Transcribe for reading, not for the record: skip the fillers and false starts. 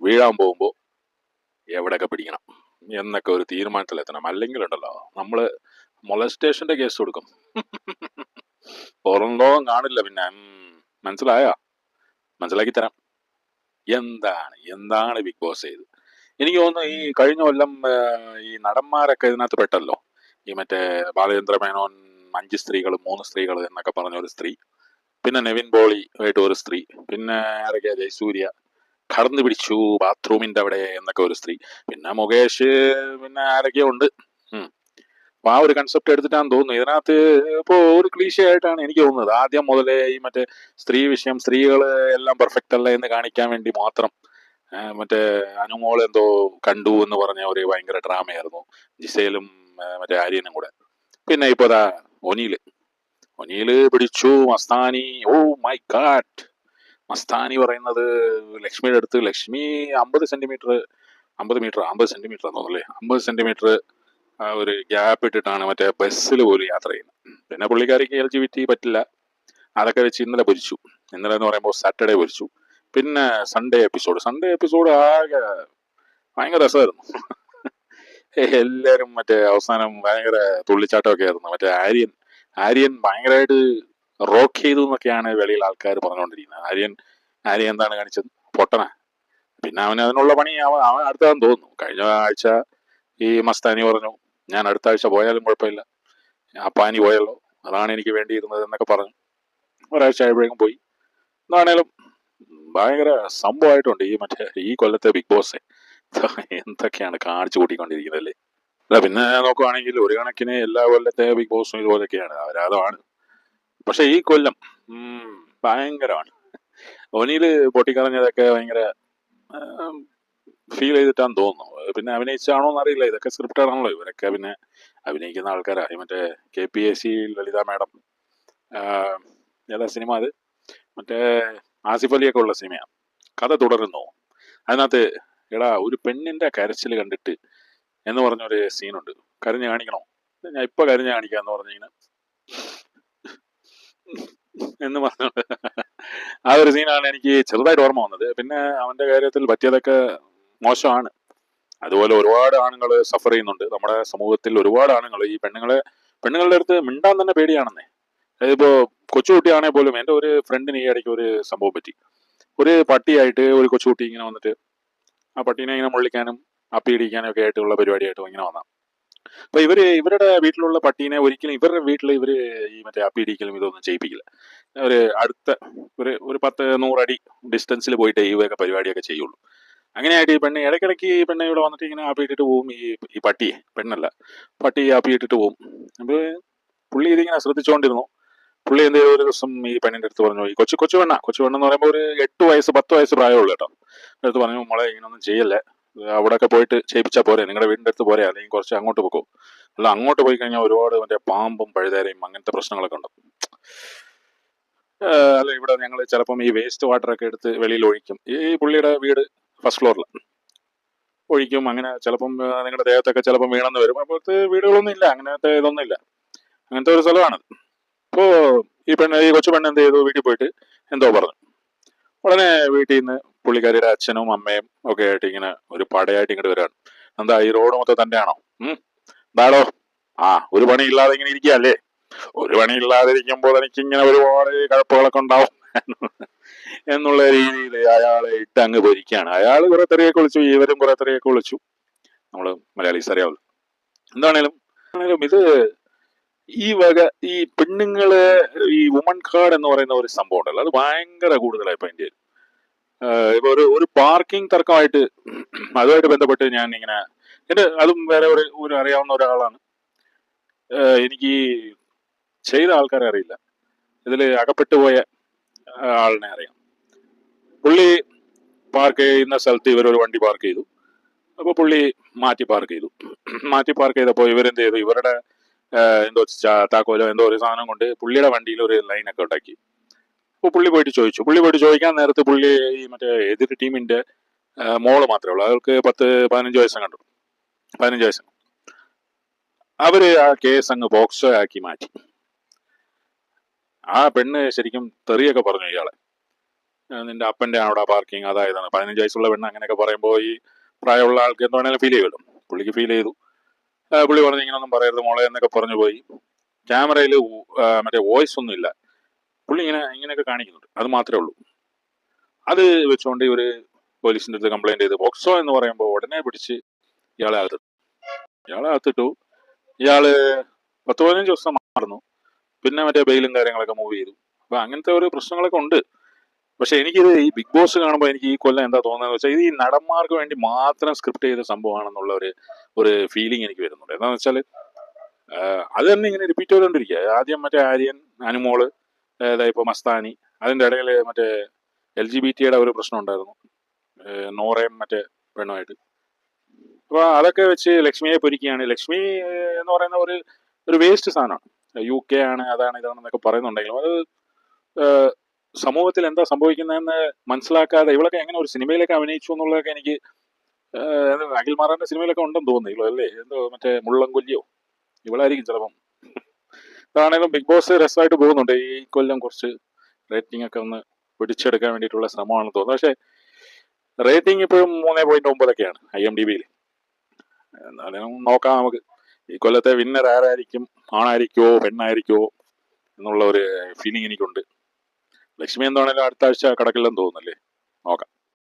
വീഴാൻ പോകുമ്പോൾ എവിടെയൊക്കെ പിടിക്കണം എന്നൊക്കെ ഒരു തീരുമാനത്തിലെത്തണം. അല്ലെങ്കിലുണ്ടല്ലോ നമ്മൾ മൊളസ്റ്റേഷന്റെ കേസ് കൊടുക്കും. പുറം ലോകം കാണില്ല പിന്നെ. മനസ്സിലായോ? മനസ്സിലാക്കി തരാം. എന്താണ് ബിഗ് ബോസ് ചെയ്ത്. എനിക്ക് തോന്നുന്നു ഈ കഴിഞ്ഞ കൊല്ലം ഈ നടന്മാരൊക്കെ ഇതിനകത്ത് പെട്ടല്ലോ. ഈ മറ്റേ ബാലചന്ദ്ര മേനോൻ 5 സ്ത്രീകൾ 3 സ്ത്രീകൾ എന്നൊക്കെ പറഞ്ഞ ഒരു സ്ത്രീ, പിന്നെ നെവിൻ പോളി ആയിട്ട് ഒരു സ്ത്രീ, പിന്നെ ആരൊക്കെയാ, ജയസൂര്യ കടന്നു പിടിച്ചു ബാത്റൂമിന്റെ അവിടെ എന്നൊക്കെ ഒരു സ്ത്രീ, പിന്നെ മുകേഷ്, പിന്നെ ആരൊക്കെയോ ഉണ്ട്. അപ്പൊ ആ ഒരു കൺസെപ്റ്റ് എടുത്തിട്ടാന്ന് തോന്നുന്നു ഇതിനകത്ത്. ഇപ്പോ ഒരു ക്ലീശ ആയിട്ടാണ് എനിക്ക് തോന്നുന്നത്. ആദ്യം മുതലേ ഈ മറ്റേ സ്ത്രീ വിഷയം, സ്ത്രീകൾ എല്ലാം പെർഫെക്റ്റ് അല്ല എന്ന് കാണിക്കാൻ വേണ്ടി മാത്രം മറ്റേ അനുമോൾ എന്തോ കണ്ടു എന്ന് പറഞ്ഞ ഒരു ഭയങ്കര ഡ്രാമയായിരുന്നു. ജിസേലും മറ്റേ ആര്യനും കൂടെ. പിന്നെ ഇപ്പൊ ഒനീല് പിടിച്ചു Mastani. Oh my god, Mastani പറയുന്നത് ലക്ഷ്മിയുടെ അടുത്ത്, ലക്ഷ്മി 50 സെന്റിമീറ്റർ തോന്നുന്നല്ലേ, 50 സെന്റിമീറ്റർ ഒരു ഗ്യാപ്പ് ഇട്ടിട്ടാണ് മറ്റേ ബസ്സിൽ പോലും യാത്ര ചെയ്യുന്നത്. പിന്നെ പുള്ളിക്കാരിക്ക് LGBT പറ്റില്ല. അതൊക്കെ വെച്ച് ഇന്നലെ എന്ന് പറയുമ്പോൾ സാറ്റർഡേ പൊരിച്ചു. പിന്നെ സൺഡേ എപ്പിസോഡ് ആകെ ഭയങ്കര രസമായിരുന്നു. എല്ലാരും മറ്റേ അവസാനം ഭയങ്കര തുള്ളിച്ചാട്ടമൊക്കെ ആയിരുന്നു. മറ്റേ ആര്യൻ ഭയങ്കരമായിട്ട് റോക്ക് ചെയ്തു എന്നൊക്കെയാണ് വെളിയിൽ ആൾക്കാർ പറഞ്ഞുകൊണ്ടിരിക്കുന്നത്. ആര്യൻ എന്താണ് കാണിച്ചത്? പൊട്ടന. പിന്നെ അവന് അതിനുള്ള പണി അവൻ അടുത്തതെന്ന് തോന്നുന്നു. കഴിഞ്ഞ ആഴ്ച ഈ മസ്താനി പറഞ്ഞു, ഞാൻ അടുത്ത ആഴ്ച പോയാലും കുഴപ്പമില്ല, ആ പാനി പോയല്ലോ, അതാണ് എനിക്ക് വേണ്ടിയിരുന്നത് എന്നൊക്കെ പറഞ്ഞു. ഒരാഴ്ച ആയപ്പോഴേക്കും പോയി. എന്താണേലും ഭയങ്കര സംഭവമായിട്ടുണ്ട് ഈ കൊല്ലത്തെ ബിഗ് ബോസ്. എന്തൊക്കെയാണ് കാണിച്ചു കൂട്ടിക്കൊണ്ടിരിക്കുന്നത് അല്ലേ. അല്ല, പിന്നെ നോക്കുവാണെങ്കിൽ ഒരു കണക്കിന് എല്ലാ കൊല്ലത്തെ ബിഗ് ബോസും ഇതുപോലൊക്കെയാണ്, അപരാധമാണ്. പക്ഷെ ഈ കൊല്ലം ഭയങ്കരമാണ്. ഒനിയില് പൊട്ടിക്കറിഞ്ഞതൊക്കെ ഭയങ്കര ഫീൽ ചെയ്തിട്ടാന്ന് തോന്നുന്നു. പിന്നെ അഭിനയിച്ചാണോ എന്നറിയില്ല, ഇതൊക്കെ സ്ക്രിപ്റ്റഡ് ആണല്ലോ. ഇവരൊക്കെ പിന്നെ അഭിനയിക്കുന്ന ആൾക്കാരായി. മറ്റേ KPAC ലളിത മാഡം, ഏതാ സിനിമ അത്, മറ്റേ ആസിഫ് അലിയൊക്കെ ഉള്ള സിനിമയാണ്. കഥ തുടരുന്നു. അതിനകത്ത് എടാ ഒരു പെണ്ണിന്റെ കരച്ചിൽ കണ്ടിട്ട് എന്ന് പറഞ്ഞൊരു സീനുണ്ട്. കരഞ്ഞു കാണിക്കണോ? ഞാൻ ഇപ്പൊ കരഞ്ഞു കാണിക്കാന്ന് പറഞ്ഞിങ്ങനെ എന്ന് പറഞ്ഞോണ്ട് ആ ഒരു സീനാണ് എനിക്ക് ചെറുതായിട്ട് ഓർമ്മ വന്നത്. പിന്നെ അവന്റെ കാര്യത്തിൽ പറ്റിയതൊക്കെ മോശമാണ്. അതുപോലെ ഒരുപാട് ആണുങ്ങൾ സഫർ ചെയ്യുന്നുണ്ട് നമ്മുടെ സമൂഹത്തിൽ. ഒരുപാട് ആണുങ്ങൾ ഈ പെണ്ണുങ്ങളുടെ അടുത്ത് മിണ്ടാൻ തന്നെ പേടിയാണെന്നേ. അതിപ്പോ കൊച്ചുകുട്ടിയാണെ പോലും. എൻ്റെ ഒരു ഫ്രണ്ടിന് ഈ ഇടയ്ക്ക് ഒരു സംഭവം പറ്റി. ഒരു പട്ടിയായിട്ട് ഒരു കൊച്ചുകുട്ടി ഇങ്ങനെ വന്നിട്ട് ആ പട്ടീനെ ഇങ്ങനെ മുള്ളിക്കാനും അപ്പിയിടിക്കാനും ഒക്കെ ആയിട്ടുള്ള പരിപാടിയായിട്ട് ഇങ്ങനെ വന്നാം. അപ്പൊ ഇവരുടെ വീട്ടിലുള്ള പട്ടീനെ ഒരിക്കലും ഇവരുടെ വീട്ടിൽ ഈ മറ്റേ അപ്പിയിടിക്കലും ഇതൊന്നും ചെയ്യിപ്പിക്കില്ല. അടുത്ത ഒരു 10-100 അടി ഡിസ്റ്റൻസിൽ പോയിട്ട് ഇവയൊക്കെ പരിപാടിയൊക്കെ ചെയ്യുള്ളൂ. അങ്ങനെയായിട്ട് ഈ ഇടയ്ക്കിടയ്ക്ക് ഈ പെണ്ണെ ഇവിടെ വന്നിട്ട് ഇങ്ങനെ ആപ്പിയിട്ടിട്ട് പോവും. ഈ പട്ടിയെ, പെണ്ണല്ല പട്ടി ആപ്പിയിട്ടിട്ട് പോവും. അപ്പൊ പുള്ളി ഇതിങ്ങനെ ശ്രദ്ധിച്ചുകൊണ്ടിരുന്നു. പുള്ളി എന്ത് ചെയ്തു, ഒരു ദിവസം ഈ പെണ്ണിന്റെ അടുത്ത് പറഞ്ഞു, ഈ കൊച്ചു പെണ്ണെന്ന് പറയുമ്പോൾ ഒരു 8 വയസ്സ് 10 വയസ്സ് പ്രായമുള്ളൂ കേട്ടോ. അടുത്ത് പറഞ്ഞു, മോളെ ഇങ്ങനൊന്നും ചെയ്യല്ലേ, അവിടെയൊക്കെ പോയിട്ട് ചെയ്യിപ്പിച്ചാൽ പോരെ, നിങ്ങളുടെ വീടിന്റെ അടുത്ത് പോരെ, അല്ലെങ്കിൽ കുറച്ച് അങ്ങോട്ട് പോകും. അല്ല, അങ്ങോട്ട് പോയി കഴിഞ്ഞാൽ ഒരുപാട് മറ്റേ പാമ്പും പഴുതേരയും അങ്ങനത്തെ പ്രശ്നങ്ങളൊക്കെ ഉണ്ട്. അല്ല, ഇവിടെ ഞങ്ങൾ ചിലപ്പം ഈ വേസ്റ്റ് വാട്ടറൊക്കെ എടുത്ത് വെളിയിൽ ഒഴിക്കും. ഈ പുള്ളിയുടെ വീട് ഫസ്റ്റ് ഫ്ലോറിൽ ഒഴിക്കും. അങ്ങനെ ചിലപ്പം നിങ്ങളുടെ ദേഹത്തൊക്കെ ചിലപ്പം വീണെന്ന് വരും. അപ്പോഴത്തെ വീടുകളൊന്നും ഇല്ല, അങ്ങനത്തെ ഇതൊന്നും ഇല്ല. അങ്ങനത്തെ ഒരു സ്ഥലമാണ്. അപ്പോ ഈ കൊച്ചു പെണ്ണ് എന്ത് ചെയ്തു, വീട്ടിൽ പോയിട്ട് എന്തോ പറഞ്ഞു. ഉടനെ വീട്ടിൽ നിന്ന് പുള്ളിക്കാരിയുടെ അച്ഛനും അമ്മയും ഒക്കെ ആയിട്ട് ഇങ്ങനെ ഒരു പടയായിട്ട് ഇങ്ങോട്ട് വരികയാണ്. എന്താ ഈ റോഡ് മൊത്തം തന്നെയാണോ? എന്താടോ, ഒരു പണി ഇല്ലാതെ ഇങ്ങനെ ഇരിക്കുകയല്ലേ, ഒരു പണി ഇല്ലാതെ ഇരിക്കുമ്പോൾ എനിക്ക് ഇങ്ങനെ ഒരുപാട് കഴപ്പുകളൊക്കെ ഉണ്ടാവും എന്നുള്ള രീതിയിൽ അയാളെ ഇട്ട് അങ്ങ് പൊരിക്കുകയാണ്. അയാൾ കുറെ തെറിയൊക്കെ വിളിച്ചു, ഇവരും കുറെ തെറിയൊക്കെ വിളിച്ചു. നമ്മള് മലയാളീസ് അറിയാമല്ലോ. എന്താണേലും ഇത് ഈ ഈ പെണ്ണുങ്ങള് ഈ വുമൺ കാർഡ് എന്ന് പറയുന്ന ഒരു സംഭവം ഉണ്ടല്ലോ, അത് ഭയങ്കര കൂടുതലായി ഇപ്പൊ ഇന്ത്യയിൽ. ഇപ്പൊ ഒരു പാർക്കിംഗ് തർക്കമായിട്ട് അതുമായിട്ട് ബന്ധപ്പെട്ട് ഞാൻ ഇങ്ങനെ അതും വേറെ ഒരു അറിയാവുന്ന ഒരാളാണ്. എനിക്ക് ചെയ്ത ആൾക്കാരെ അറിയില്ല, ഇതിൽ അകപ്പെട്ടു പോയ ആളിനെ അറിയാം. പുള്ളി പാർക്ക് ചെയ്യുന്ന സ്ഥലത്ത് ഇവരൊരു വണ്ടി പാർക്ക് ചെയ്തു. അപ്പൊ പുള്ളി മാറ്റി പാർക്ക് ചെയ്തപ്പോൾ ഇവരെന്ത് ചെയ്തു, ഇവരുടെ എന്തോ താക്കോലോ എന്തോ ഒരു സാധനം കൊണ്ട് പുള്ളിയുടെ വണ്ടിയിൽ ഒരു ലൈനൊക്കെ ഉണ്ടാക്കി. അപ്പോൾ പുള്ളി പോയിട്ട് ചോദിക്കാൻ നേരത്ത് പുള്ളി ഈ മറ്റേ എതിർ ടീമിന്റെ മോള് മാത്രമേ ഉള്ളൂ, അവർക്ക് 10-15 വയസ്സം കണ്ടു. 15 വയസ്സ്. അവര് ആ കേസ് അങ്ങ് ബോക്സോ ആക്കി മാറ്റി. ആ പെണ്ണ് ശരിക്കും തെറിയൊക്കെ പറഞ്ഞു ഇയാളെ. നിന്റെ അപ്പൻ്റെ അവിടെ പാർക്കിംഗ് അതായതാണ് 15 വയസ്സുള്ള പെണ്ണ് അങ്ങനെയൊക്കെ പറയുമ്പോൾ ഈ പ്രായമുള്ള ആൾക്ക് എന്ത് വേണേലും ഫീൽ ചെയ്യുമല്ലോ. പുള്ളിക്ക് ഫീൽ ചെയ്തു. പുള്ളി പറഞ്ഞു ഇങ്ങനൊന്നും പറയരുത് മോളെ എന്നൊക്കെ പറഞ്ഞു പോയി. ക്യാമറയിൽ മറ്റേ വോയിസ് ഒന്നും ഇല്ല, പുള്ളി ഇങ്ങനെയൊക്കെ കാണിക്കുന്നുണ്ട്, അത് മാത്രമേ ഉള്ളൂ. അത് വെച്ചുകൊണ്ട് ഇവര് പോലീസിന്റെ അടുത്ത് കംപ്ലൈന്റ് ചെയ്ത് പോക്സോ എന്ന് പറയുമ്പോൾ ഉടനെ പിടിച്ച് ഇയാളെ അകത്തിട്ടു. ഇയാള് 10-15 ദിവസം മാറുന്നു, പിന്നെ മറ്റേ ബെയിലും കാര്യങ്ങളൊക്കെ മൂവ് ചെയ്തു. അപ്പൊ അങ്ങനത്തെ ഒരു പ്രശ്നങ്ങളൊക്കെ ഉണ്ട്. പക്ഷെ എനിക്കിത് ഈ ബിഗ് ബോസ് കാണുമ്പോൾ എനിക്ക് ഈ കൊല്ലം എന്താ തോന്നുന്നത് വെച്ചാൽ ഇത് ഈ നടന്മാർക്ക് വേണ്ടി മാത്രം സ്ക്രിപ്റ്റ് ചെയ്ത സംഭവമാണെന്നുള്ള ഒരു ഫീലിംഗ് എനിക്ക് വരുന്നുണ്ട്. എന്താണെന്ന് വെച്ചാൽ അത് തന്നെ ഇങ്ങനെ റിപ്പീറ്റ് ചെയ്തുകൊണ്ടിരിക്കുക. ആദ്യം മറ്റേ ആര്യൻ, അനുമോള്, ഇപ്പൊ മസ്താനി, അതിന്റെ ഇടയിൽ മറ്റേ LGBT-യുടെ ഒരു പ്രശ്നം ഉണ്ടായിരുന്നു, നോറയും മറ്റേ പെണ്ണുമായിട്ട്. അപ്പൊ അതൊക്കെ വെച്ച് ലക്ഷ്മിയെ പൊരിക്കുകയാണ്. ലക്ഷ്മി എന്ന് പറയുന്ന ഒരു വേസ്റ്റ് സാധനമാണ്. UK ആണ്, അതാണ് ഇതാണെന്നൊക്കെ പറയുന്നുണ്ടെങ്കിലും അത് സമൂഹത്തിൽ എന്താ സംഭവിക്കുന്നതെന്ന് മനസ്സിലാക്കാതെ ഇവളൊക്കെ എങ്ങനെ ഒരു സിനിമയിലൊക്കെ അഭിനയിച്ചു എന്നുള്ളതൊക്കെ എനിക്ക് അഖിൽ മാറാന്റെ സിനിമയിലൊക്കെ ഉണ്ടെന്ന് തോന്നുന്നു ഇവളല്ലേ, എന്തോ മറ്റേ മുള്ളംകൊല്ലിയോ, ഇവളായിരിക്കും ചിലപ്പം. അതാണെങ്കിലും ബിഗ് ബോസ് രസമായിട്ട് പോകുന്നുണ്ട്. ഈ കൊല്ലം കുറച്ച് റേറ്റിംഗ് ഒക്കെ ഒന്ന് പിടിച്ചെടുക്കാൻ വേണ്ടിയിട്ടുള്ള ശ്രമമാണെന്ന് തോന്നുന്നു. പക്ഷെ റേറ്റിംഗ് ഇപ്പോഴും 3.9 IMDb-യിൽ. എന്നാലും നോക്കാം നമുക്ക്. ഈ കൊല്ലത്തെ വിന്നർ ആരായിരിക്കും, ആണായിരിക്കുമോ പെണ്ണായിരിക്കുമോ എന്നുള്ള ഒരു ഫീലിംഗ് എനിക്കുണ്ട്. ലക്ഷ്മി എന്താണേലും അടുത്ത ആഴ്ച കടക്കില്ലെന്ന് തോന്നുന്നല്ലേ, നോക്കാം.